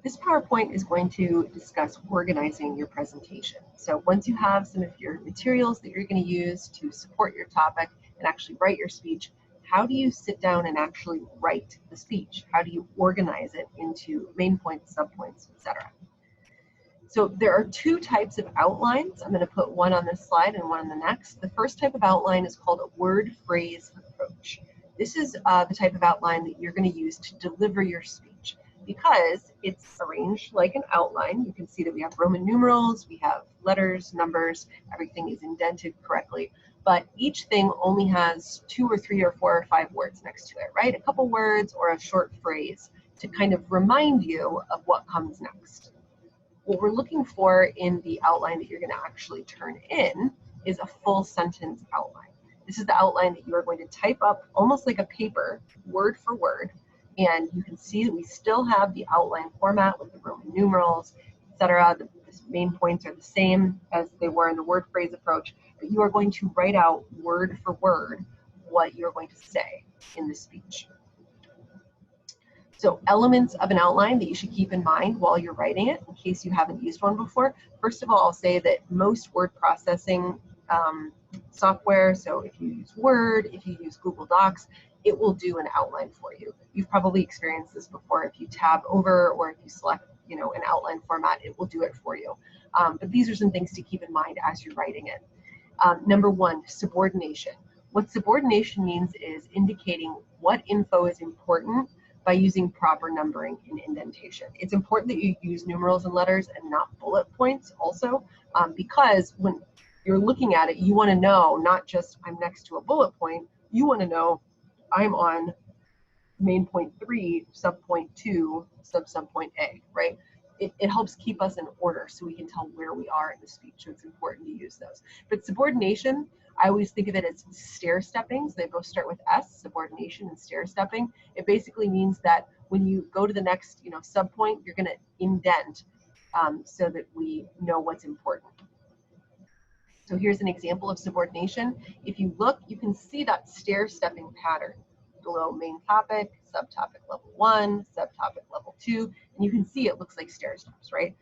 This PowerPoint is going to discuss organizing your presentation. So once you have some of your materials that you're going to use to support your topic and actually write your speech, how do you sit down and actually write the speech? How do you organize it into main points, subpoints, etc.? So there are two types of outlines. I'm going to put one on this slide and one on the next. The first type of outline is called a word phrase approach. This is the type of outline that you're going to use to deliver your speech, because it's arranged like an outline. You can see that we have Roman numerals, we have letters, numbers, everything is indented correctly, but each thing only has 2 or 3 or 4 or 5 words next to it, right? A couple words or a short phrase to kind of remind you of what comes next. What we're looking for in the outline that you're going to actually turn in is a full sentence outline. This is the outline that you are going to type up almost like a paper, word for word, and you can see that we still have the outline format with the Roman numerals, etc. The main points are the same as they were in the word phrase approach, but you are going to write out word for word what you're going to say in the speech. So elements of an outline that you should keep in mind while you're writing it, in case you haven't used one before. First of all, I'll say that most word processing software, so if you use Word, if you use Google Docs, it will do an outline for you. You've probably experienced this before. If you tab over or if you select an outline format, it will do it for you. But these are some things to keep in mind as you're writing it. Number one, subordination. What subordination means is indicating what info is important by using proper numbering and indentation. It's important that you use numerals and letters and not bullet points also, because when you're looking at it, you want to know not just I'm next to a bullet point, you want to know I'm on main point 3, subpoint 2, subpoint A, right? It helps keep us in order so we can tell where we are in the speech, so it's important to use those. But subordination, I always think of it as stair stepping. So they both start with S, subordination and stair stepping. It basically means that when you go to the next subpoint, you're going to indent so that we know what's important. So here's an example of subordination. If you look, you can see that stair stepping pattern below main topic, subtopic level 1, subtopic level 2, and you can see it looks like stair steps, right?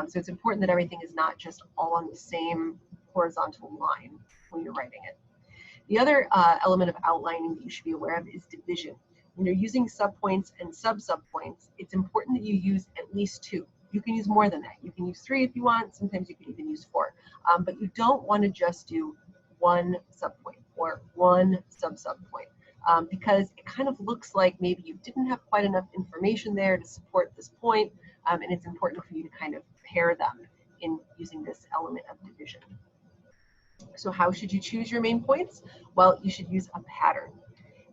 So it's important that everything is not just all on the same horizontal line when you're writing it. The other element of outlining that you should be aware of is division. When you're using subpoints and subpoints, it's important that you use at least 2. You can use more than that. You can use 3 if you want. Sometimes you can even use 4. But you don't want to just do one subpoint or one subpoint. Because it kind of looks like maybe you didn't have quite enough information there to support this point, and it's important for you to kind of pair them in using this element of division. So how should you choose your main points? Well, you should use a pattern.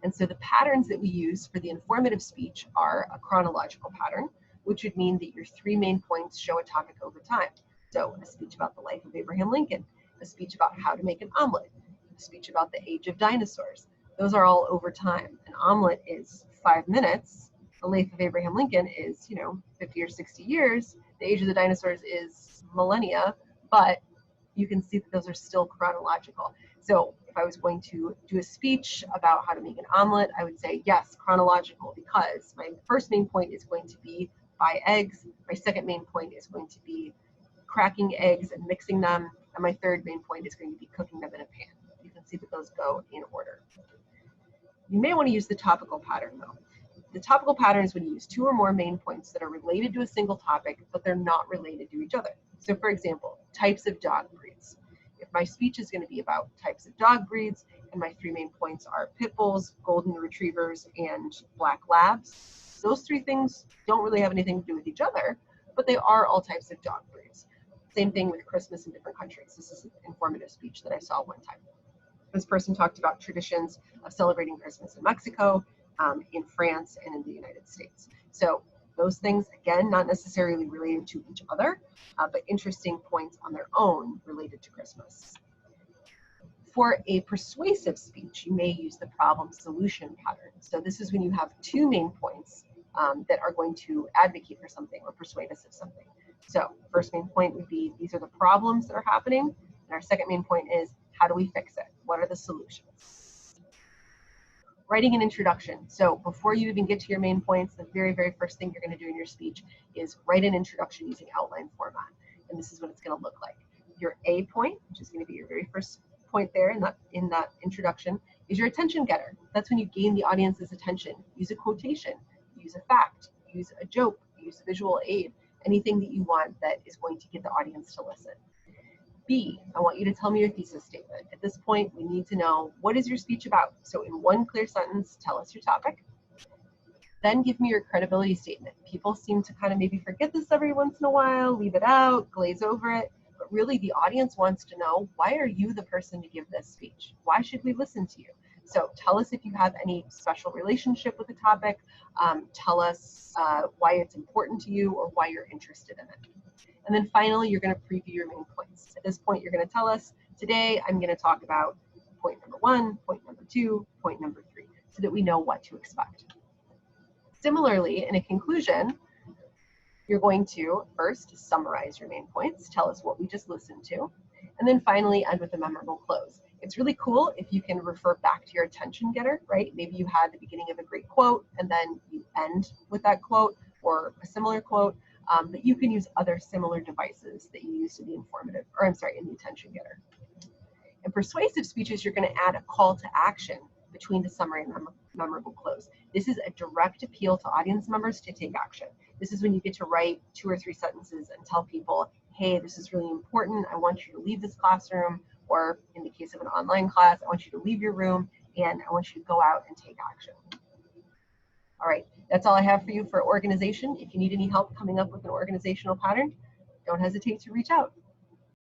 And so the patterns that we use for the informative speech are a chronological pattern, which would mean that your 3 main points show a topic over time. So a speech about the life of Abraham Lincoln, a speech about how to make an omelet, a speech about the age of dinosaurs. Those are all over time. An omelet is 5 minutes. The life of Abraham Lincoln is, 50 or 60 years. The age of the dinosaurs is millennia, but you can see that those are still chronological. So if I was going to do a speech about how to make an omelet, I would say, yes, chronological, because my first main point is going to be buy eggs. My second main point is going to be cracking eggs and mixing them. And my third main point is going to be cooking them in a pan. You can see that those go in order. You may want to use the topical pattern though. The topical pattern is when you use 2 or more main points that are related to a single topic, but they're not related to each other. So for example, types of dog breeds. If my speech is going to be about types of dog breeds, and my 3 main points are pit bulls, golden retrievers, and black labs, those 3 things don't really have anything to do with each other, but they are all types of dog breeds. Same thing with Christmas in different countries. This is an informative speech that I saw one time. This person talked about traditions of celebrating Christmas in Mexico, in France, and in the United States. So those things, again, not necessarily related to each other, but interesting points on their own related to Christmas. For a persuasive speech, you may use the problem-solution pattern. So this is when you have 2 main points that are going to advocate for something or persuade us of something. So first main point would be, these are the problems that are happening. And our second main point is, how do we fix it? What are the solutions? Writing an introduction. So before you even get to your main points, the very, very first thing you're going to do in your speech is write an introduction using outline format. And this is what it's going to look like. Your A point, which is going to be your very first point there in that introduction, is your attention getter. That's when you gain the audience's attention. Use a quotation, use a fact, use a joke, use a visual aid, anything that you want that is going to get the audience to listen. B, I want you to tell me your thesis statement. At this point, we need to know, what is your speech about? So in one clear sentence, tell us your topic. Then give me your credibility statement. People seem to kind of maybe forget this every once in a while, leave it out, glaze over it. But really, the audience wants to know, why are you the person to give this speech? Why should we listen to you? So tell us if you have any special relationship with the topic. Tell us why it's important to you or why you're interested in it. And then finally, you're going to preview your main points. At this point, you're going to tell us, today I'm going to talk about point number 1, point number 2, point number 3, so that we know what to expect. Similarly, in a conclusion, you're going to first summarize your main points, tell us what we just listened to, and then finally end with a memorable close. It's really cool if you can refer back to your attention getter, right? Maybe you had the beginning of a great quote and then you end with that quote or a similar quote. But you can use other similar devices that you use to be informative, or I'm sorry, in the attention getter. In persuasive speeches, you're going to add a call to action between the summary and memorable close. This is a direct appeal to audience members to take action. This is when you get to write 2 or 3 sentences and tell people, hey, this is really important. I want you to leave this classroom, or in the case of an online class, I want you to leave your room and I want you to go out and take action. All right, that's all I have for you for organization. If you need any help coming up with an organizational pattern, don't hesitate to reach out.